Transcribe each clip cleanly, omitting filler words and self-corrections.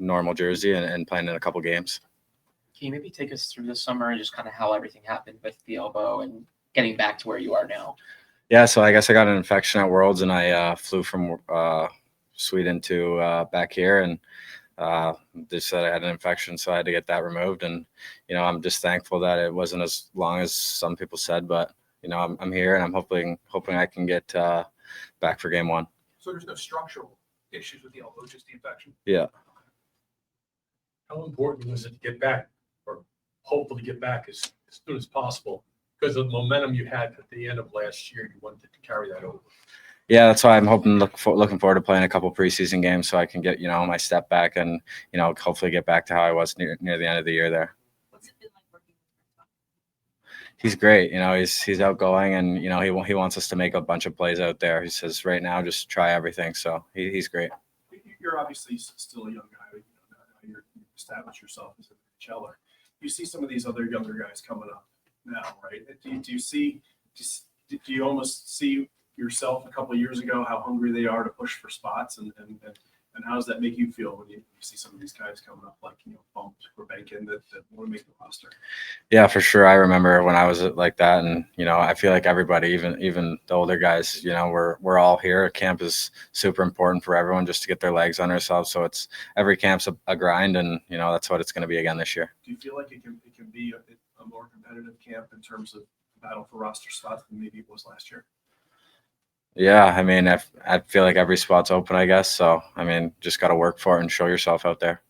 normal jersey and playing in a couple games. Can you maybe take us through the summer and just kind of how everything happened with the elbow and getting back to where you are now? Yeah, so I guess I got an infection at Worlds, and I flew from Sweden to back here, and they said I had an infection, so I had to get that removed. And I'm just thankful that it wasn't as long as some people said, but I'm here, and I'm hoping I can get back for game one. So there's no structural issues with the elbow, just the infection? Yeah. How important was it to get back, or hopefully get back as soon as possible? Because of the momentum you had at the end of last year, you wanted to carry that over. Yeah, that's why I'm looking forward to playing a couple preseason games so I can get my step back and hopefully get back to how I was near the end of the year there. What's it been like working with him? He's great. He's outgoing, and he wants us to make a bunch of plays out there. He says right now just try everything. So he's great. You're obviously still a young guy. Now you've established yourself as a NHLer. You see some of these other younger guys coming up now, right? Do you almost see yourself a couple of years ago how hungry they are to push for spots, and how does that make you feel when you see some of these guys coming up like bumped or banking that want to make the roster? Yeah, for sure. I remember when I was like that, and I feel like everybody, even the older guys, we're all here. Camp is super important for everyone just to get their legs under themselves. So it's every camp's a grind, and that's what it's going to be again this year. Do you feel like it can be a more competitive camp in terms of battle for roster spots than maybe it was last year? Yeah, I mean, I feel like every spot's open, I guess. So, I mean, just got to work for it and show yourself out there.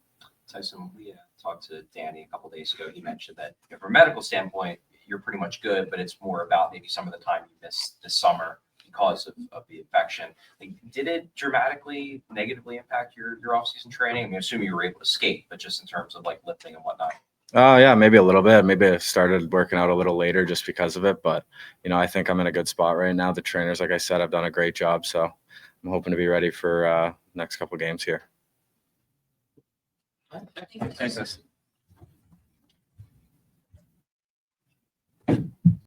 Tyson, we talked to Danny a couple of days ago. He mentioned that from a medical standpoint, you're pretty much good, but it's more about maybe some of the time you missed this summer because of the infection. Like, did it dramatically negatively impact your off-season training? I mean, assuming you were able to skate, but just in terms of like lifting and whatnot. Oh, yeah, maybe a little bit. Maybe I started working out a little later just because of it. But, I think I'm in a good spot right now. The trainers, like I said, have done a great job. So I'm hoping to be ready for next couple games here. I think Thanks.